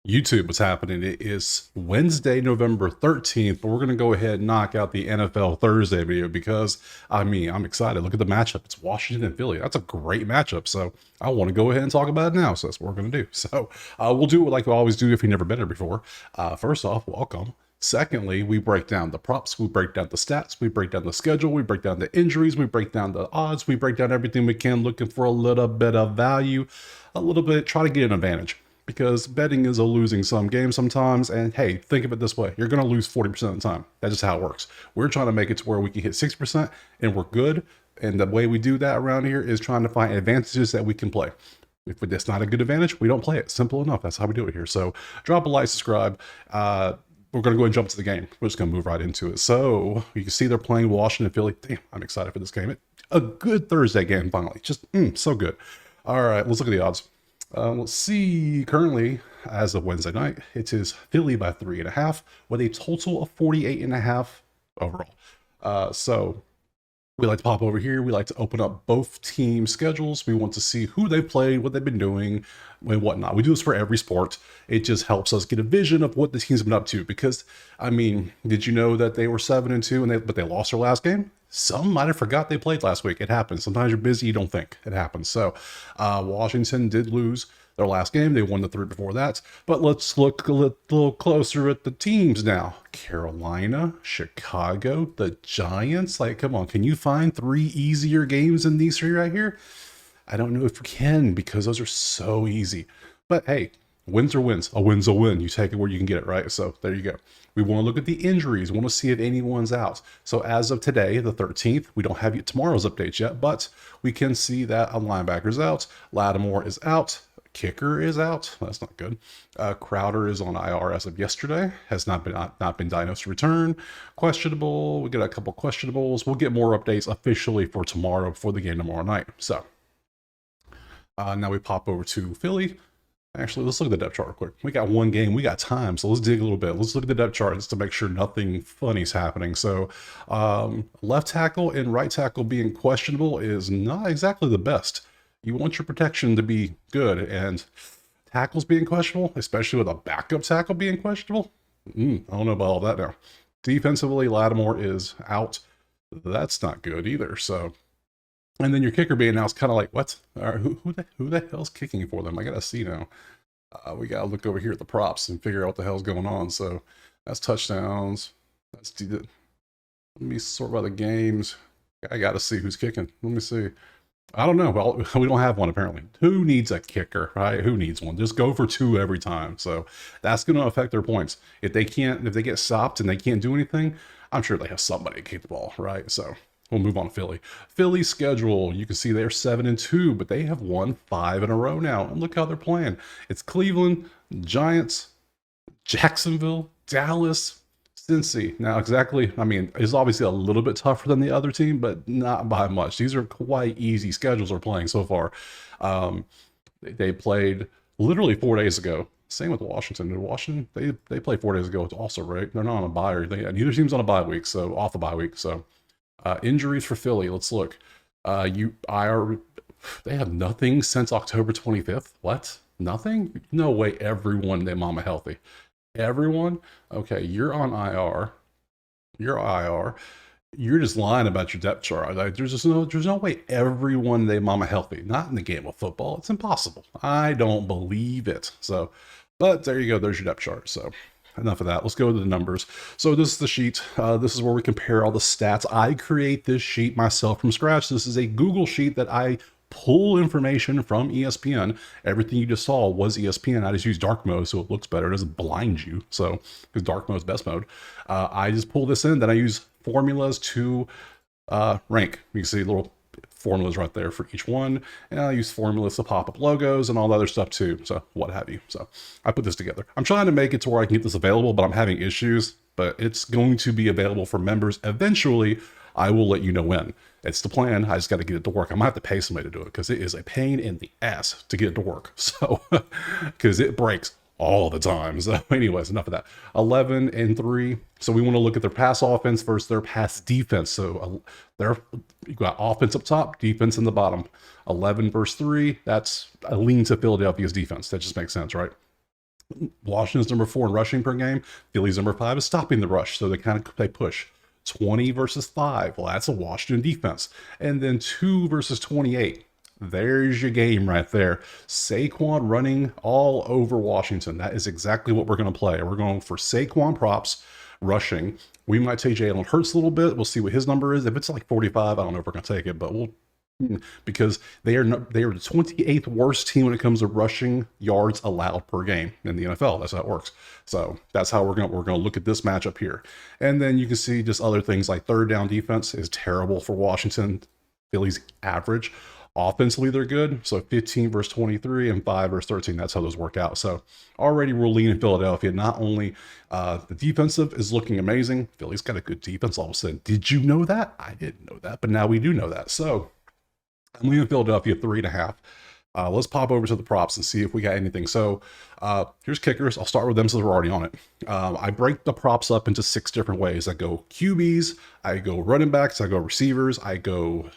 YouTube, what's happening? It is Wednesday, November 13th, but we're going to go ahead and knock out the NFL Thursday video because, I'm excited. Look at the matchup. It's Washington and Philly. That's a great matchup. So I want to go ahead and talk about it now. So that's what we're going to do. So we'll do it like we always do if you've never been here before. First off, welcome. Secondly, we break down the props, we break down the stats, we break down the schedule, we break down the injuries, we break down the odds, we break down everything we can, looking for a little bit of value, a little bit, try to get an advantage. Because betting is a losing sum game sometimes. And hey, think of it this way. You're going to lose 40% of the time. That's just how it works. We're trying to make it to where we can hit 6% and we're good. And the way we do that around here is trying to find advantages that we can play. If that's not a good advantage, we don't play it. Simple enough. That's how we do it here. So drop a like, subscribe. We're going to go and jump to the game. We're just going to move right into it. So you can see they're playing Washington, Philly. Damn, I'm excited for this game. A good Thursday game, finally. Just so good. All right, let's look at the odds. Let's see, currently, as of Wednesday night, it is Philly by 3.5 with a total of 48.5 overall. So we like to pop over here. We like to open up both team schedules. We want to see who they've played, what they've been doing, and whatnot. We do this for every sport. It just helps us get a vision of what the team's been up to. Because, did you know that they were 7-2 but they lost their last game? Some might have forgot they played last week. It happens. Sometimes you're busy, you don't think. It happens. So Washington did lose their last game. They won the 3 before that. But let's look a little closer at the teams now. Carolina, Chicago, the Giants. Like, come on, can you find 3 easier games than these 3 right here? I don't know if you can because those are so easy. But hey, wins are wins. A win's a win. You take it where you can get it, right? So there you go. We want to look at the injuries. We want to see if anyone's out. So as of today, the 13th, we don't have tomorrow's updates yet, but we can see that a linebacker's out. Lattimore is out. Kicker is out. That's not good. Crowder is on IR as of yesterday. Has not been diagnosed to return. Questionable. We get a couple questionables. We'll get more updates officially for tomorrow for the game tomorrow night. So now we pop over to Philly. Actually, let's look at the depth chart real quick. We got one game, we got time, so let's dig a little bit. Let's look at the depth chart just to make sure nothing funny's happening. So left tackle and right tackle being questionable is not exactly the best. You want your protection to be good, and tackles being questionable, especially with a backup tackle being questionable, I don't know about all that now. Defensively, Lattimore is out. That's not good either, so... And then your kicker being now is kind of like, what? Who the hell's kicking for them? I gotta see now. We gotta look over here at the props and figure out what the hell's going on. So that's touchdowns. Let me sort by the games. I gotta see who's kicking. Let me see. I don't know. Well, we don't have one apparently. Who needs a kicker, right? Who needs one? Just go for 2 every time. So that's going to affect their points. If they get stopped and they can't do anything, I'm sure they have somebody to kick the ball, right? So we'll move on to Philly. Philly's schedule, you can see they're 7-2, but they have won 5 in a row now. And look how they're playing. It's Cleveland, Giants, Jacksonville, Dallas, Cincy. Now, exactly, it's obviously a little bit tougher than the other team, but not by much. These are quite easy schedules we're playing so far. They played literally 4 days ago. Same with Washington. Washington, they played 4 days ago. It's also right. They're not on a bye or anything. Neither team's on a bye week, so off the bye week. So injuries for Philly. Let's look. They have nothing since October 25th. What? Nothing? No way. Everyone, their mama healthy. Everyone? Okay, you're on IR. You're IR. You're just lying about your depth chart. Like, there's no way everyone they mama healthy. Not in the game of football. It's impossible. I don't believe it. So, but there you go. There's your depth chart. So enough of that. Let's go to the numbers. So this is the sheet. This is where we compare all the stats. I create this sheet myself from scratch. This is a Google sheet that I pull information from ESPN. Everything you just saw was ESPN. I just use dark mode so it looks better. It doesn't blind you. So, because dark mode is best mode. I just pull this in. Then I use formulas to rank. You can see little formulas right there for each one. And I use formulas to pop up logos and all the other stuff too. So, what have you. So, I put this together. I'm trying to make it to where I can get this available, but I'm having issues. But it's going to be available for members eventually. I will let you know when. It's the plan. I just got to get it to work. I might have to pay somebody to do it because it is a pain in the ass to get it to work. So, because it breaks all the time. So, anyways, enough of that. 11-3. So we want to look at their pass offense versus their pass defense. So you got offense up top, defense in the bottom. 11 versus 3. That's a lean to Philadelphia's defense. That just makes sense, right? Washington's number 4 in rushing per game. Philly's number 5 is stopping the rush, so they push. 20 versus 5. Well, that's a Washington defense. And then 2 versus 28. There's your game right there. Saquon running all over Washington. That is exactly what we're going to play. We're going for Saquon props rushing. We might take Jalen Hurts a little bit. We'll see what his number is. If it's like 45, I don't know if we're going to take it, but we'll, because they are the 28th worst team when it comes to rushing yards allowed per game in the NFL. That's how it works. So that's how we're gonna look at this matchup here. And then you can see just other things like third down defense is terrible for Washington. Philly's average. Offensively, they're good. So 15 versus 23 and 5 versus 13. That's how those work out. So already we're leaning Philadelphia. Not only the defensive is looking amazing. Philly's got a good defense all of a sudden. Did you know that? I didn't know that, but now we do know that. So I'm leaving Philadelphia 3.5. Let's pop over to the props and see if we got anything. So here's kickers. I'll start with them since we're already on it. I break the props up into 6 different ways. I go QBs, I go running backs, I go receivers, I go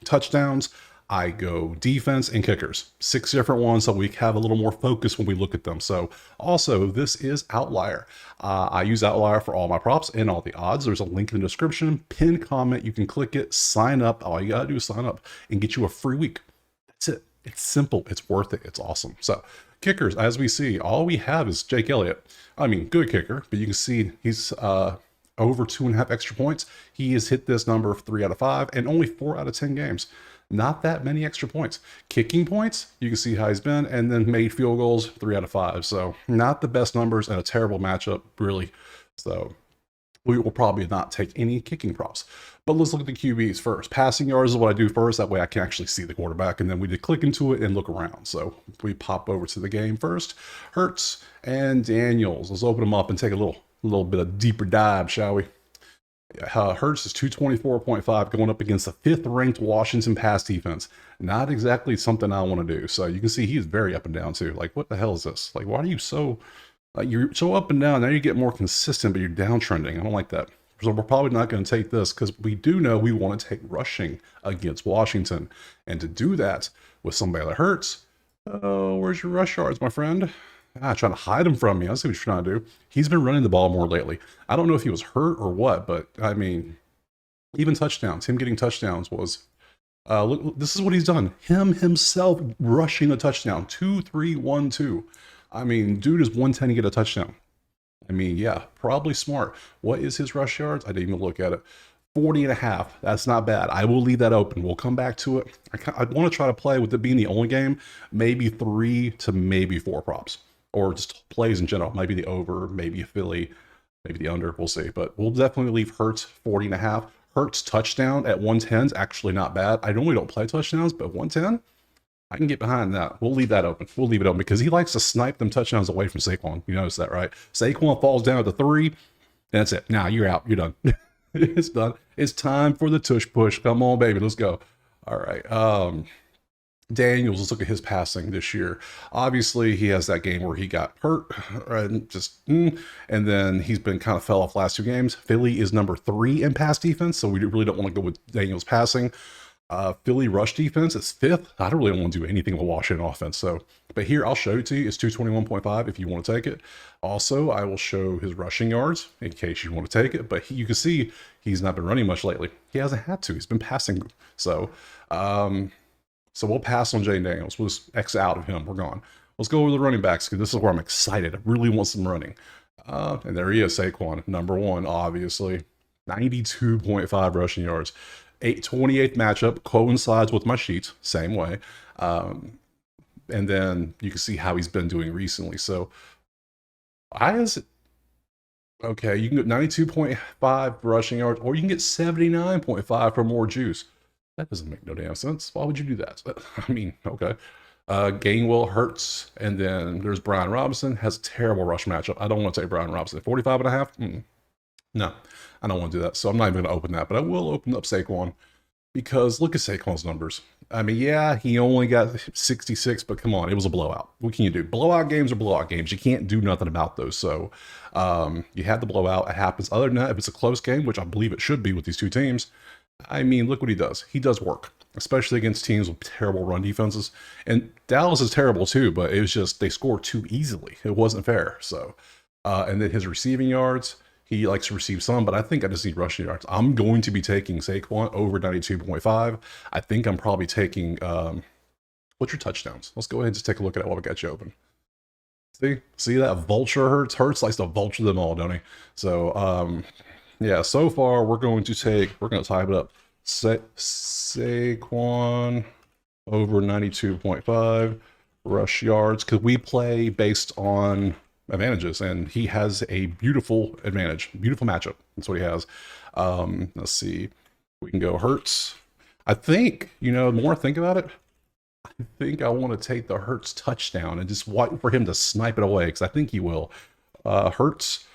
touchdowns, I go defense and kickers. 6 different ones so we have a little more focus when we look at them. So also, this is Outlier. I use Outlier for all my props and all the odds. There's a link in the description. Pin comment. You can click it, sign up. All you got to do is sign up and get you a free week. That's it. It's simple. It's worth it. It's awesome. So kickers, as we see, all we have is Jake Elliott. I mean, good kicker, but you can see he's over 2.5 extra points. He has hit this number 3 out of 5 and only 4 out of 10 games. Not that many extra points. Kicking points, you can see how he's been, and then made field goals, 3 out of 5. So not the best numbers and a terrible matchup, really. So we will probably not take any kicking props. But let's look at the QBs first. Passing yards is what I do first. That way I can actually see the quarterback, and then we just click into it and look around. So we pop over to the game first. Hurts and Daniels. Let's open them up and take a little bit of deeper dive, shall we? Hurts is 224.5 going up against the 5th ranked Washington pass defense. Not exactly something I want to do. So you can see he's very up and down too. Like, what the hell is this? Like, why are you so, you're so up and down. Now you get more consistent, but you're downtrending. I don't like that. So we're probably not going to take this because we do know we want to take rushing against Washington. And to do that with somebody that hurts, oh, where's your rush yards, my friend? Trying to hide him from me. I see what you're trying to do. He's been running the ball more lately. I don't know if he was hurt or what, but I mean, even touchdowns, him getting touchdowns was, look, this is what he's done. Him himself rushing a touchdown, 2, 3, 1, 2. I mean, dude is 110 to get a touchdown. I mean, yeah, probably smart. What is his rush yards? I didn't even look at it. 40.5. That's not bad. I will leave that open. We'll come back to it. I want to try to play with it being the only game, maybe 3 to maybe 4 props. Or just plays in general. Maybe the over, maybe a Philly, maybe the under. We'll see. But we'll definitely leave Hurts 40.5. Hurts touchdown at 110 is actually not bad. I normally don't play touchdowns, but 110, I can get behind that. We'll leave that open. We'll leave it open because he likes to snipe them touchdowns away from Saquon. You notice that, right? Saquon falls down at the 3, and that's it. Now you're out. You're done. It's done. It's time for the tush push. Come on, baby. Let's go. All right. Daniels, let's look at his passing this year. Obviously, he has that game where he got hurt, and then he's been kind of fell off last 2 games. Philly is number 3 in pass defense, so we really don't want to go with Daniels passing. Philly rush defense is 5th. I don't really want to do anything with Washington offense. So, but here I'll show it to you. It's 221.5 if you want to take it. Also, I will show his rushing yards in case you want to take it. But you can see he's not been running much lately. He hasn't had to. He's been passing. So, so we'll pass on Jay Daniels. We'll just X out of him. We're gone. Let's go over the running backs because this is where I'm excited. I really want some running. And there he is, Saquon, number 1, obviously. 92.5 rushing yards. 28th matchup coincides with my sheet, same way. And then you can see how he's been doing recently. So okay, you can get 92.5 rushing yards, or you can get 79.5 for more juice. That doesn't make no damn sense. Why would you do that? I mean, okay. Gainwell, Hurts, and then there's Brian Robinson. Has a terrible rush matchup. I don't want to take Brian Robinson. 45.5? No, I don't want to do that. So I'm not even going to open that. But I will open up Saquon because look at Saquon's numbers. I mean, yeah, he only got 66, but come on, it was a blowout. What can you do? Blowout games are blowout games. You can't do nothing about those. So you had the blowout. It happens. Other than that, if it's a close game, which I believe it should be with these 2 teams, I mean, look what he does. He does work. especially against teams with terrible run defenses. And Dallas is terrible too, but it was just they scored too easily. It wasn't fair. So, and then his receiving yards, he likes to receive some, but I think I just need rushing yards. I'm going to be taking Saquon over 92.5. I think I'm probably taking, what's your touchdowns? Let's go ahead and just take a look at it while we got you open. See that vulture Hurts? Hurts likes to vulture them all, don't he? So, yeah, so far we're going to type it up. Saquon over 92.5 rush yards, because we play based on advantages, and he has a beautiful advantage, beautiful matchup. That's what he has. Let's see. We can go Hurts. I think, the more I think about it, I think I want to take the Hurts touchdown and just wait for him to snipe it away, because I think he will. Hurts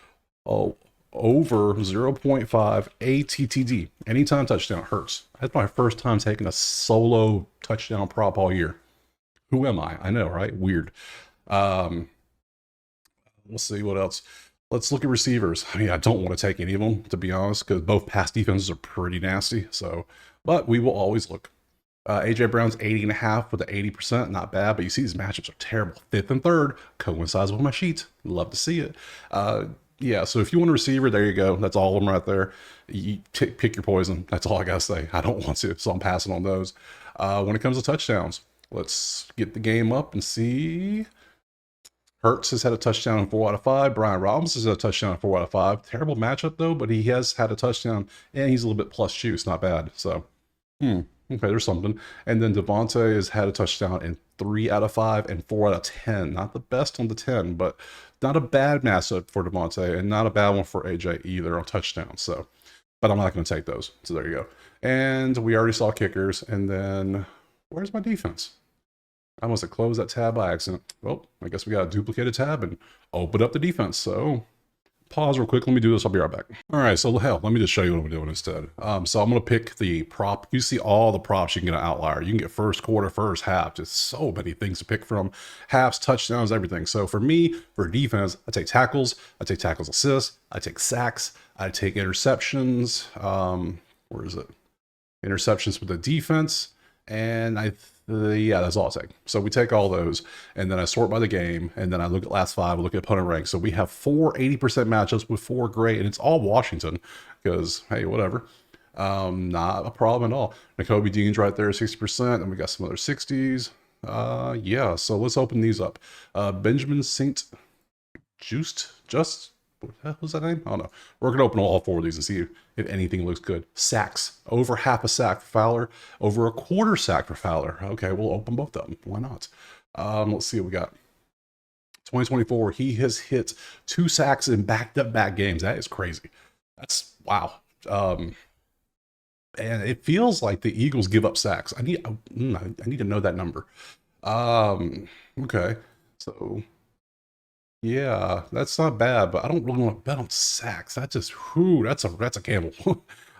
over 0.5 ATTD. Anytime touchdown, Hurts. That's my first time taking a solo touchdown prop all year. Who am I? I know, right? Weird. We'll see what else. Let's look at receivers. I mean, I don't want to take any of them, to be honest, because both pass defenses are pretty nasty. So, but we will always look. AJ Brown's 80.5 with the 80%, not bad, but you see these matchups are terrible. 5th and 3rd coincides with my sheet. Love to see it. Yeah, so if you want a receiver, there you go. That's all of them right there. You pick your poison. That's all I gotta say. I don't want to, so I'm passing on those. When it comes to touchdowns, let's get the game up and see. Hurts has had a touchdown in 4 out of 5. Brian Robinson has had a touchdown in 4 out of 5. Terrible matchup though, but he has had a touchdown, and he's a little bit plus juice. Not bad. So, okay, there's something. And then Devontae has had a touchdown in 3 out of 5 and 4 out of 10. Not the best on the 10, but not a bad matchup for Devontae, and not a bad one for AJ either on touchdowns. So, but I'm not going to take those. So there you go. And we already saw kickers. And then where's my defense? I must have closed that tab by accident. Well, I guess we got a duplicated tab and open up the defense. So pause real quick. Let me do this. I'll be right back. All right. So hell, let me just show you what I'm doing instead. So I'm going to pick the prop. You see all the props you can get an outlier. You can get first quarter, first half. Just so many things to pick from. Halves, touchdowns, everything. So for me, for defense, I take tackles. I take tackles assists. I take sacks. I take interceptions. Where is it? Interceptions with the defense. And yeah, that's all I take. So we take all those, and then I sort by the game, and then I look at last 5, I look at opponent rank. So we have 4 80% matchups with 4 great, and it's all Washington, because, hey, whatever. Not a problem at all. Nakobe Dean's right there, 60%, and we got some other 60s. Yeah, so let's open these up. Benjamin St. What the hell was that name? I don't know. We're going to open all 4 of these and see if anything looks good. Sacks. Over half a sack for Fowler. Over a quarter sack for Fowler. Okay, we'll open both of them. Why not? Let's see what we got. 2024, he has hit 2 sacks in back-to-back games. That is crazy. That's, wow. And it feels like the Eagles give up sacks. I need to know that number. Okay. So... yeah, that's not bad, but I don't really want to bet on sacks. That just, that's a gamble.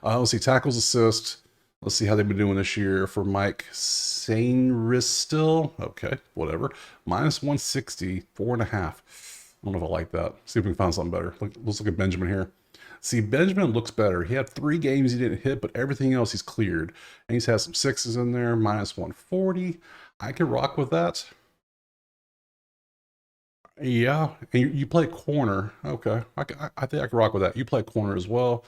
Let's see, tackles, assists. Let's see how they've been doing this year for Mike Sainristil. Okay, whatever. Minus 160, 4.5. I don't know if I like that. See if we can find something better. Let's look at Benjamin here. See, Benjamin looks better. He had 3 games he didn't hit, but everything else he's cleared. And he's had some 6s in there, minus 140. I could rock with that. Yeah, and you play corner. Okay, I think I can rock with that. You play corner as well.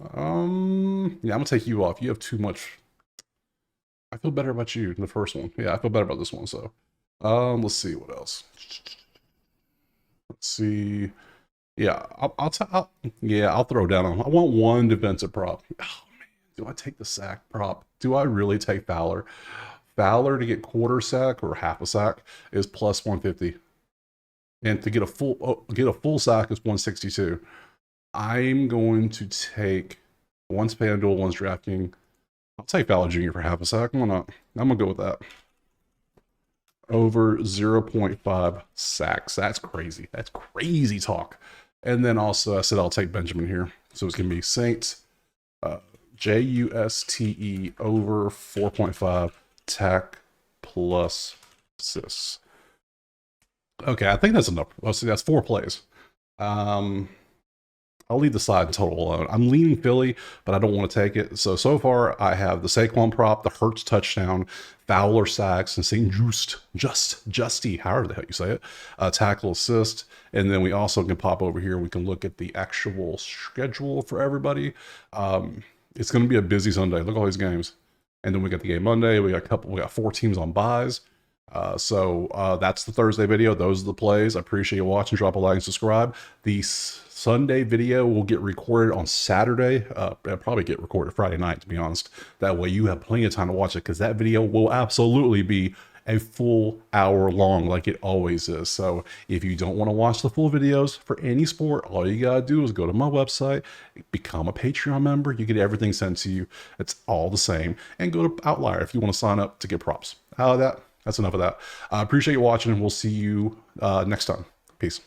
Yeah, I'm gonna take you off. You have too much. I feel better about you than the first one. Yeah, I feel better about this one. So, let's see what else. Let's see. Yeah, I'll throw down on. I want 1 defensive prop. Oh man, do I take the sack prop? Do I really take Fowler? Fowler to get quarter sack or half a sack is plus 150. And to get a full sack is 162. I'm going to take one's FanDuel, one's DraftKings. I'll take Fowler Jr. for half a sack. Why not? I'm gonna go with that. Over 0.5 sacks. That's crazy. That's crazy talk. And then also I said I'll take Benjamin here. So it's gonna be Saints, Juste over 4.5 tack plus assists. Okay, I think that's enough. Let's see, that's 4 plays. I'll I'll leave the side total alone. I'm leaning Philly, but I don't want to take it. So far, I have the Saquon prop, the Hurts touchdown, Fowler sacks, and St. Justy, however the hell you say it, tackle assist. And then we also can pop over here. We can look at the actual schedule for everybody. It's going to be a busy Sunday. Look at all these games. And then we got the game Monday. We got 4 teams on buys. That's the Thursday video. Those are the plays. I appreciate you watching. Drop a like and subscribe. The Sunday video will get recorded on Saturday. It'll probably get recorded Friday night, to be honest. That way you have plenty of time to watch it, because that video will absolutely be a full hour long, like it always is. So if you don't want to watch the full videos for any sport, all you gotta do is go to my website, become a Patreon member. You get everything sent to you. It's all the same. And go to Outlier if you want to sign up to get props. That's enough of that. I appreciate you watching, and we'll see you next time. Peace.